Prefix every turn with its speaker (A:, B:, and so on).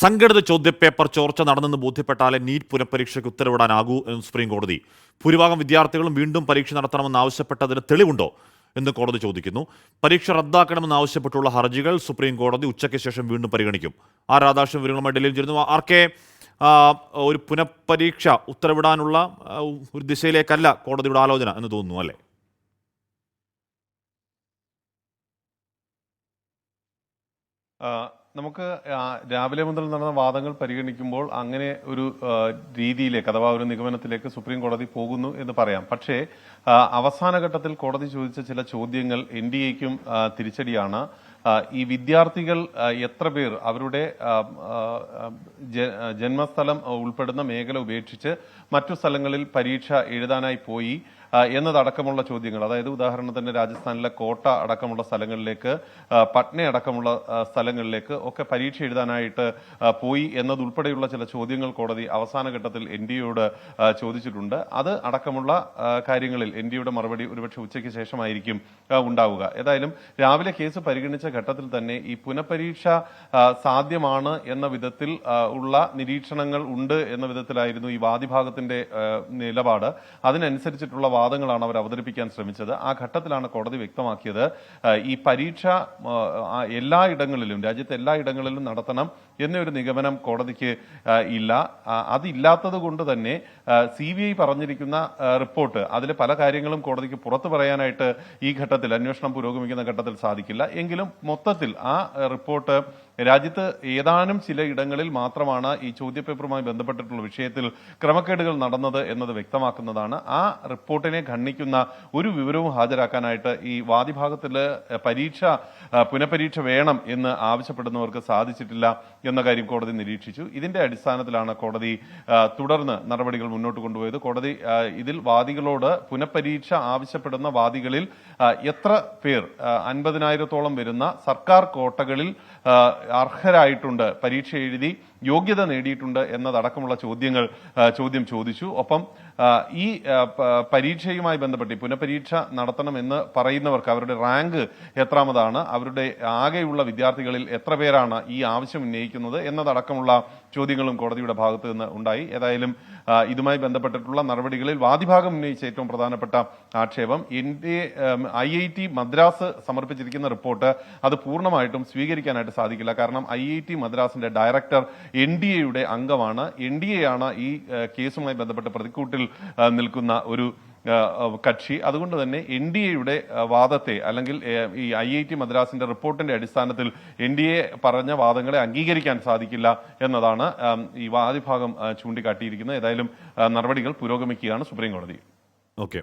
A: സംഘടിത ചോദ്യപേപ്പർ ചോർച്ച നടന്നെന്ന് ബോധ്യപ്പെട്ടാലേ നീറ്റ് പുനഃപരീക്ഷയ്ക്ക് ഉത്തരവിടാനാകൂ എന്ന് സുപ്രീം കോടതി. ഭൂരിഭാഗം വിദ്യാർത്ഥികളും വീണ്ടും പരീക്ഷ നടത്തണമെന്ന് ആവശ്യപ്പെട്ടതിന് തെളിവുണ്ടോ എന്ന് കോടതി ചോദിക്കുന്നു. പരീക്ഷ റദ്ദാക്കണമെന്ന് ആവശ്യപ്പെട്ടുള്ള ഹർജികൾ സുപ്രീം കോടതി ഉച്ചയ്ക്ക് ശേഷം വീണ്ടും പരിഗണിക്കും. രാധാകൃഷ്ണൻ വിവരങ്ങളുമായി ഡൽഹിയിൽ ചേരുന്നു. ഒരു പുനഃപരീക്ഷ ഉത്തരവിടാനുള്ള ഒരു ദിശയിലേക്കല്ല കോടതിയുടെ ആലോചന എന്ന് തോന്നുന്നു, അല്ലേ?
B: നമുക്ക് രാവിലെ മുതൽ നടന്ന വാദങ്ങൾ പരിഗണിക്കുമ്പോൾ അങ്ങനെ ഒരു രീതിയിലേക്ക് അഥവാ ഒരു നിഗമനത്തിലേക്ക് സുപ്രീം കോടതി പോകുന്നു എന്ന് പറയാം. പക്ഷേ അവസാന ഘട്ടത്തിൽ കോടതി ചോദിച്ച ചില ചോദ്യങ്ങൾ NDAയ്ക്കും തിരിച്ചടിയാണ്. ഈ വിദ്യാർത്ഥികൾ എത്ര പേർ അവരുടെ ജന്മസ്ഥലം ഉൾപ്പെടുന്ന മേഖല ഉപേക്ഷിച്ച് മറ്റു സ്ഥലങ്ങളിൽ പരീക്ഷ എഴുതാനായി പോയി എന്നതടക്കമുള്ള ചോദ്യങ്ങൾ, അതായത് ഉദാഹരണത്തിന് രാജസ്ഥാനിലെ കോട്ട അടക്കമുള്ള സ്ഥലങ്ങളിലേക്ക്, പട്ന അടക്കമുള്ള സ്ഥലങ്ങളിലേക്ക് ഒക്കെ പരീക്ഷ എഴുതാനായിട്ട് പോയി എന്നതുൾപ്പെടെയുള്ള ചില ചോദ്യങ്ങൾ കോടതി അവസാന ഘട്ടത്തിൽ NDAയോട് ചോദിച്ചിട്ടുണ്ട്. അത് അടക്കമുള്ള കാര്യങ്ങളിൽ NDAയുടെ മറുപടി ഒരുപക്ഷെ ഉച്ചയ്ക്ക് ശേഷമായിരിക്കും ഉണ്ടാവുക. ഏതായാലും രാവിലെ കേസ് പരിഗണിച്ച ഘട്ടത്തിൽ തന്നെ ഈ പുനഃപരീക്ഷ സാധ്യമാണ് എന്ന വിധത്തിൽ ഉള്ള നിരീക്ഷണങ്ങൾ ഉണ്ട് എന്ന വിധത്തിലായിരുന്നു ഈ വാദിഭാഗത്തിന്റെ നിലപാട്. അതിനനുസരിച്ചിട്ടുള്ള വാദങ്ങളാണ് അവർ അവതരിപ്പിക്കാൻ ശ്രമിച്ചത്. ആ ഘട്ടത്തിലാണ് കോടതി വ്യക്തമാക്കിയത് ഈ പരീക്ഷ എല്ലായിടങ്ങളിലും, രാജ്യത്തെ എല്ലായിടങ്ങളിലും നടത്തണം എന്നൊരു നിഗമനം കോടതിക്ക് ഇല്ല. അതില്ലാത്തത് കൊണ്ട് തന്നെ CBI പറഞ്ഞിരിക്കുന്ന റിപ്പോർട്ട്, അതിൽ പല കാര്യങ്ങളും കോടതിക്ക് പുറത്തു പറയാനായിട്ട് ഈ ഘട്ടത്തിൽ, അന്വേഷണം പുരോഗമിക്കുന്ന ഘട്ടത്തിൽ സാധിക്കില്ല. എങ്കിലും മൊത്തത്തിൽ ആ റിപ്പോർട്ട് രാജ്യത്ത് ഏതാനും ചില ഇടങ്ങളിൽ മാത്രമാണ് ഈ ചോദ്യപേപ്പറുമായി ബന്ധപ്പെട്ടിട്ടുള്ള വിഷയത്തിൽ ക്രമക്കേടുകൾ നടന്നത് എന്നത് വ്യക്തമാക്കുന്നതാണ്. ആ റിപ്പോർട്ടിനെ ഖണ്ഡിക്കുന്ന ഒരു വിവരവും ഹാജരാക്കാനായിട്ട് ഈ വാദിഭാഗത്തില് പുനഃപരീക്ഷ വേണം എന്ന് ആവശ്യപ്പെടുന്നവർക്ക് സാധിച്ചിട്ടില്ല എന്ന കാര്യം കോടതി നിരീക്ഷിച്ചു. ഇതിന്റെ അടിസ്ഥാനത്തിലാണ് കോടതി തുടർന്ന് നടപടികൾ മുന്നോട്ട് കൊണ്ടുപോയത്. കോടതി ഇതിൽ വാദികളോട് പുനഃപരീക്ഷ ആവശ്യപ്പെടുന്ന വാദികളിൽ എത്ര പേർ 50,000-ഓളം വരുന്ന സർക്കാർ കോട്ടകളിൽ അർഹരായിട്ടുണ്ട്, പരീക്ഷ എഴുതി യോഗ്യത നേടിയിട്ടുണ്ട് എന്നതടക്കമുള്ള ചോദ്യം ചോദിച്ചു. ഒപ്പം ഈ പരീക്ഷയുമായി ബന്ധപ്പെട്ട് പുനഃപരീക്ഷ നടത്തണമെന്ന് പറയുന്നവർക്ക് അവരുടെ റാങ്ക് എത്രാമതാണ്, അവരുടെ ആകെയുള്ള വിദ്യാർത്ഥികളിൽ എത്ര പേരാണ് ഈ ആവശ്യം ഉന്നയിക്കുന്നത് എന്നതടക്കമുള്ള ചോദ്യങ്ങളും കോടതിയുടെ ഭാഗത്ത് നിന്ന് ഉണ്ടായി. ഏതായാലും ഇതുമായി ബന്ധപ്പെട്ടിട്ടുള്ള നടപടികളിൽ വാദിഭാഗം ഉന്നയിച്ച ഏറ്റവും പ്രധാനപ്പെട്ട ആക്ഷേപം IIT മദ്രാസ് സമർപ്പിച്ചിരിക്കുന്ന റിപ്പോർട്ട് അത് പൂർണ്ണമായിട്ടും സ്വീകരിക്കാനായിട്ട് സാധിക്കില്ല. കാരണം IIT മദ്രാസിന്റെ ഡയറക്ടർ NDAയുടെ അംഗമാണ്. NDA ആണ് ഈ കേസുമായി ബന്ധപ്പെട്ട് പ്രതിക്കൂട്ടിൽ നിൽക്കുന്ന ഒരു കക്ഷി. അതുകൊണ്ട് തന്നെ NDAയുടെ വാദത്തെ, അല്ലെങ്കിൽ ഈ IIT മദ്രാസിന്റെ റിപ്പോർട്ടിന്റെ അടിസ്ഥാനത്തിൽ NDA പറഞ്ഞ വാദങ്ങളെ അംഗീകരിക്കാൻ സാധിക്കില്ല എന്നതാണ് ഈ വാദിഭാഗം ചൂണ്ടിക്കാട്ടിയിരിക്കുന്നത്. ഏതായാലും നടപടികൾ പുരോഗമിക്കുകയാണ് സുപ്രീം കോടതി.
A: ഓക്കെ.